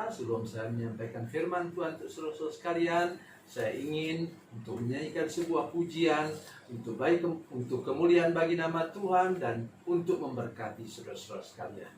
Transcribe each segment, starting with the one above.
pemirsa, sebelum saya menyampaikan firman Tuhan untuk saudara-saudara sekalian, saya ingin untuk menyanyikan sebuah pujian untuk untuk kemuliaan bagi nama Tuhan dan untuk memberkati saudara-saudara sekalian.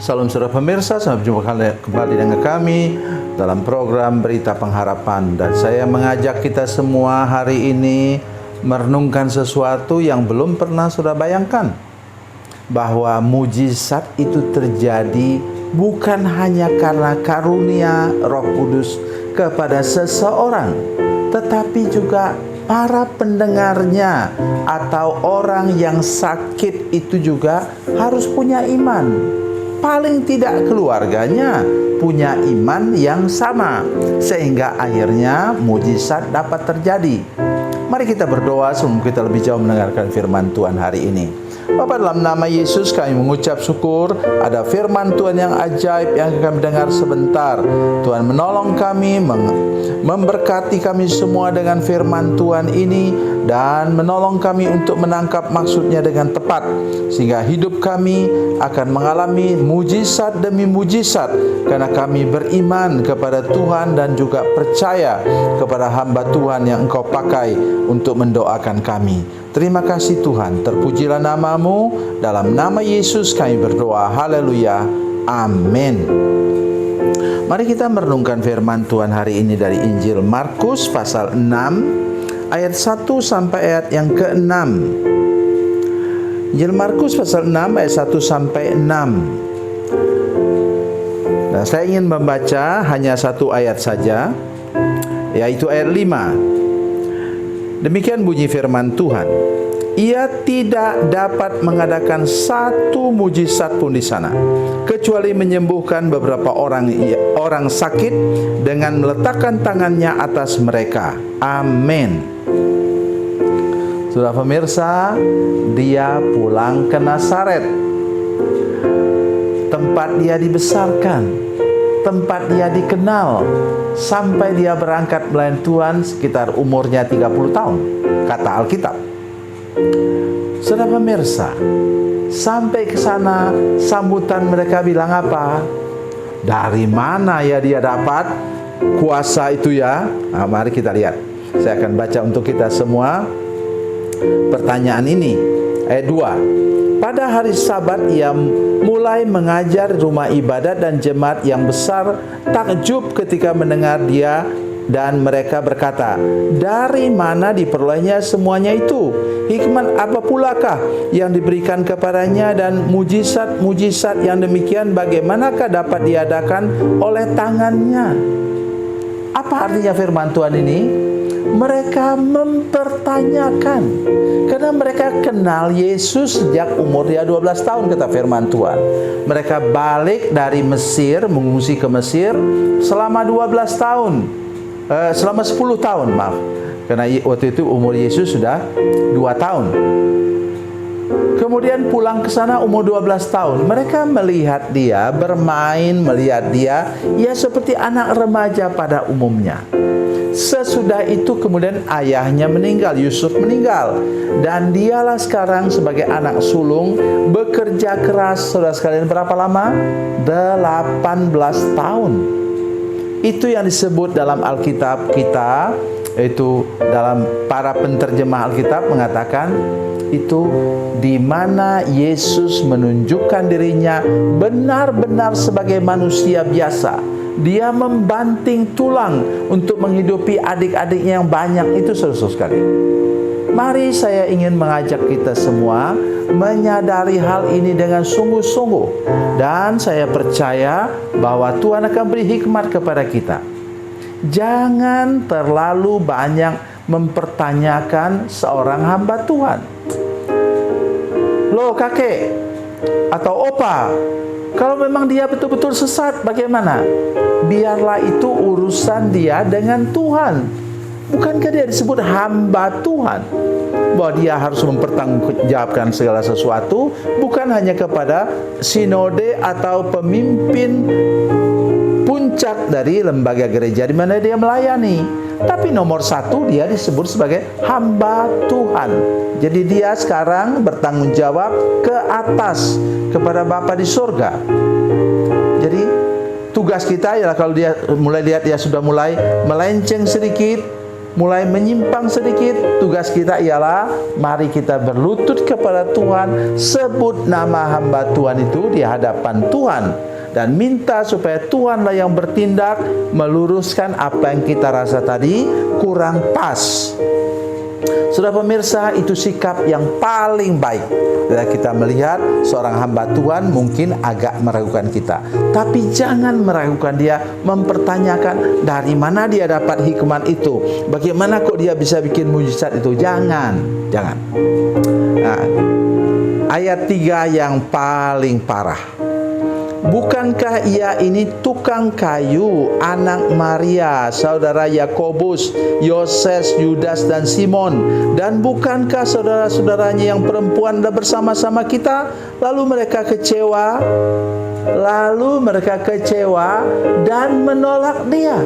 Salam saudara pemirsa, sampai jumpa kembali dengan kami dalam program Berita Pengharapan. Dan saya mengajak kita semua hari ini merenungkan sesuatu yang belum pernah saudara bayangkan. Bahwa mujizat itu terjadi bukan hanya karena karunia Roh Kudus kepada seseorang, tetapi juga para pendengarnya atau orang yang sakit itu juga harus punya iman. Paling tidak keluarganya punya iman yang sama, sehingga akhirnya mujizat dapat terjadi. Mari kita berdoa sebelum kita lebih jauh mendengarkan firman Tuhan hari ini. Bapa, dalam nama Yesus kami mengucap syukur ada firman Tuhan yang ajaib yang kami dengar sebentar. Tuhan menolong kami, memberkati kami semua dengan firman Tuhan ini, dan menolong kami untuk menangkap maksudnya dengan tepat, sehingga hidup kami akan mengalami mujizat demi mujizat, karena kami beriman kepada Tuhan dan juga percaya kepada hamba Tuhan yang Engkau pakai untuk mendoakan kami. Terima kasih Tuhan, terpujilah nama-Mu. Dalam nama Yesus kami berdoa, haleluya, amin. Mari kita merenungkan firman Tuhan hari ini dari Injil Markus pasal 6 ayat 1 sampai ayat yang ke-6. Injil Markus pasal 6 ayat 1 sampai 6. Nah, saya ingin membaca hanya satu ayat saja, yaitu ayat 5. Demikian bunyi firman Tuhan. Ia tidak dapat mengadakan satu mujizat pun di sana, kecuali menyembuhkan beberapa orang sakit dengan meletakkan tangannya atas mereka. Amin. Saudara pemirsa, dia pulang ke Nazaret, tempat dia dibesarkan, tempat dia dikenal, sampai dia berangkat melayani Tuhan sekitar umurnya 30 tahun, kata Alkitab. Saudara pemirsa, sampai ke sana sambutan mereka bilang apa? Dari mana ya dia dapat kuasa itu ya? Nah, mari kita lihat. Saya akan baca untuk kita semua pertanyaan ini. Ayat 2. Pada hari Sabat ia mulai mengajar di rumah ibadat, dan jemaat yang besar takjub ketika mendengar dia, dan mereka berkata, dari mana diperolehnya semuanya itu? Hikmat apa pulakah yang diberikan kepadanya, dan mujizat-mujizat yang demikian bagaimanakah dapat diadakan oleh tangannya? Apa artinya firman Tuhan ini? Mereka mempertanyakan, karena mereka kenal Yesus sejak umur dia 12 tahun, kata firman Tuhan. Mereka balik dari Mesir, mengungsi ke Mesir selama 12 tahun. selama 10 tahun, maaf. Karena waktu itu umur Yesus sudah 2 tahun. Kemudian pulang ke sana umur 12 tahun. Mereka melihat dia bermain, melihat dia ya seperti anak remaja pada umumnya. Sesudah itu kemudian ayahnya meninggal, Yusuf meninggal. Dan dialah sekarang sebagai anak sulung bekerja keras. Saudara sekalian, berapa lama? 18 tahun. Itu yang disebut dalam Alkitab kita, itu dalam para penterjemah Alkitab mengatakan itu di mana Yesus menunjukkan dirinya benar-benar sebagai manusia biasa. Dia membanting tulang untuk menghidupi adik-adiknya yang banyak itu, saudara sekalian. Mari saya ingin mengajak kita semua menyadari hal ini dengan sungguh-sungguh. Dan saya percaya bahwa Tuhan akan beri hikmat kepada kita. Jangan terlalu banyak mempertanyakan seorang hamba Tuhan. Loh kakek atau opa, kalau memang dia betul-betul sesat, bagaimana? Biarlah itu urusan dia dengan Tuhan. Bukankah dia disebut hamba Tuhan? Bahwa dia harus mempertanggungjawabkan segala sesuatu, bukan hanya kepada sinode atau pemimpin puncak dari lembaga gereja di mana dia melayani, tapi nomor satu dia disebut sebagai hamba Tuhan. Jadi dia sekarang bertanggung jawab ke atas kepada Bapa di surga. Jadi tugas kita ialah kalau dia mulai lihat dia sudah mulai melenceng sedikit, mulai menyimpang sedikit, tugas kita ialah mari kita berlutut kepada Tuhan, sebut nama hamba Tuhan itu di hadapan Tuhan dan minta supaya Tuhanlah yang bertindak meluruskan apa yang kita rasa tadi kurang pas. Saudara pemirsa, itu sikap yang paling baik. Bila kita melihat seorang hamba Tuhan mungkin agak meragukan kita, tapi jangan meragukan dia, mempertanyakan dari mana dia dapat hikmat itu, bagaimana kok dia bisa bikin mujizat itu. Jangan. Nah, ayat 3 yang paling parah. Bukankah ia ini tukang kayu, anak Maria, saudara Yakobus, Yoses, Yudas, dan Simon? Dan bukankah saudara-saudaranya yang perempuan ada bersama-sama kita? Lalu mereka kecewa dan menolak dia.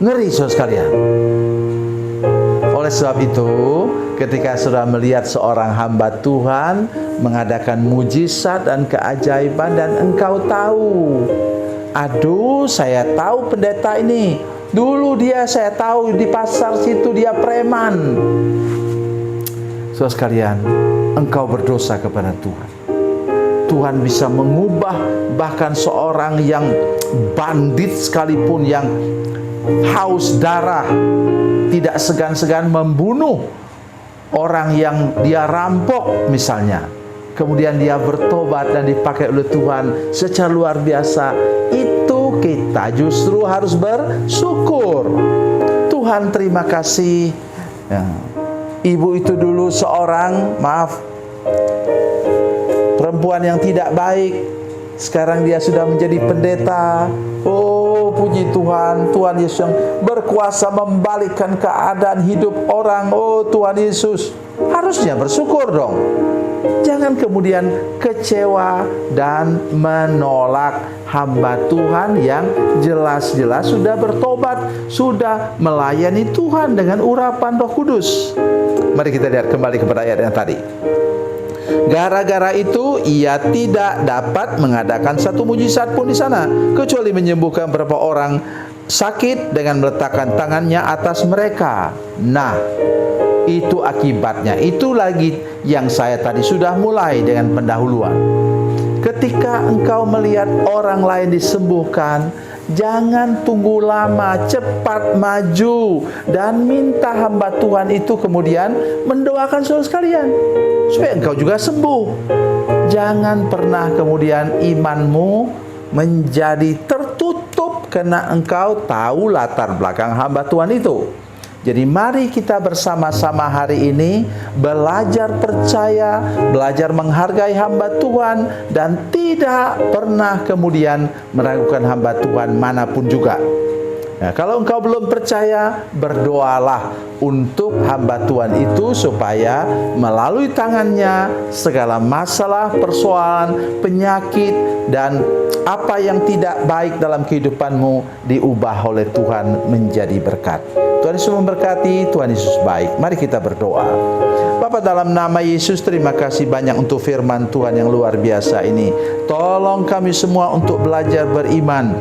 Ngeri, saudara sekalian. Oleh sebab itu, ketika saudara melihat seorang hamba Tuhan mengadakan mujizat dan keajaiban dan engkau tahu, aduh saya tahu pendeta ini, dulu saya tahu di pasar situ dia preman. Saudara sekalian, engkau berdosa kepada Tuhan. Tuhan bisa mengubah bahkan seorang yang bandit sekalipun, yang haus darah, tidak segan-segan membunuh orang yang dia rampok misalnya, kemudian dia bertobat dan dipakai oleh Tuhan secara luar biasa. Itu kita justru harus bersyukur. Tuhan terima kasih ya. Ibu itu dulu seorang, perempuan yang tidak baik, sekarang dia sudah menjadi pendeta. Oh, puji Tuhan, Tuhan Yesus yang berkuasa membalikkan keadaan hidup orang. Oh, Tuhan Yesus, harusnya bersyukur dong. Jangan kemudian kecewa dan menolak hamba Tuhan yang jelas-jelas sudah bertobat, sudah melayani Tuhan dengan urapan Roh Kudus. Mari kita lihat kembali kepada ayat yang tadi. Gara-gara itu ia tidak dapat mengadakan satu mujizat pun di sana, kecuali menyembuhkan beberapa orang sakit dengan meletakkan tangannya atas mereka. Nah, itu akibatnya. Itu lagi yang saya tadi sudah mulai dengan pendahuluan. Ketika engkau melihat orang lain disembuhkan, jangan tunggu lama, cepat maju dan minta hamba Tuhan itu kemudian mendoakan saudara sekalian supaya engkau juga sembuh. Jangan pernah kemudian imanmu menjadi tertutup karena engkau tahu latar belakang hamba Tuhan itu. Jadi mari kita bersama-sama hari ini belajar percaya, belajar menghargai hamba Tuhan, dan tidak pernah kemudian meragukan hamba Tuhan manapun juga. Nah, kalau engkau belum percaya, berdoalah untuk hamba Tuhan itu supaya melalui tangannya segala masalah, persoalan, penyakit, dan apa yang tidak baik dalam kehidupanmu diubah oleh Tuhan menjadi berkat. Tuhan Yesus memberkati, Tuhan Yesus baik. Mari kita berdoa. Bapa, dalam nama Yesus, terima kasih banyak untuk firman Tuhan yang luar biasa ini. Tolong kami semua untuk belajar beriman,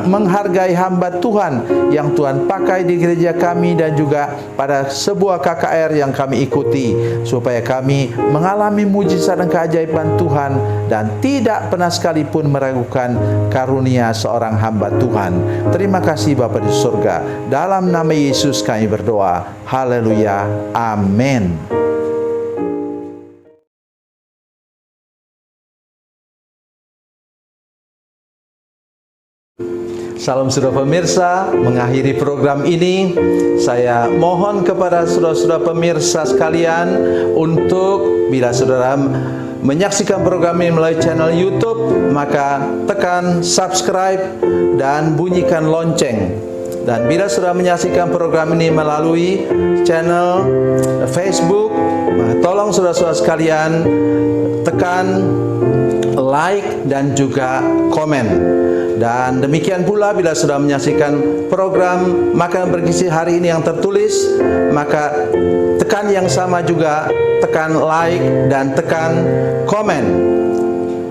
menghargai hamba Tuhan yang Tuhan pakai di gereja kami dan juga pada sebuah KKR yang kami ikuti, supaya kami mengalami mujizat dan keajaiban Tuhan dan tidak pernah sekalipun meragukan karunia seorang hamba Tuhan. Terima kasih Bapa di surga. Dalam nama Yesus kami berdoa. Haleluya. Amin. Salam saudara pemirsa, mengakhiri program ini saya mohon kepada saudara-saudara pemirsa sekalian untuk bila saudara menyaksikan program ini melalui channel YouTube, maka tekan subscribe dan bunyikan lonceng. Dan bila saudara menyaksikan program ini melalui channel Facebook, maka tolong saudara-saudara sekalian tekan like dan juga komen. Dan demikian pula bila sudah menyaksikan program Makanan Bergizi hari ini yang tertulis, maka tekan yang sama juga, tekan like dan tekan komen.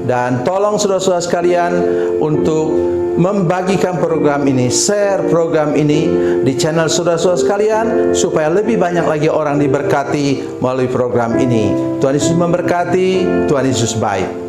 Dan tolong saudara-saudara sekalian untuk membagikan program ini, share program ini di channel saudara-saudara sekalian, supaya lebih banyak lagi orang diberkati melalui program ini. Tuhan Yesus memberkati, Tuhan Yesus baik.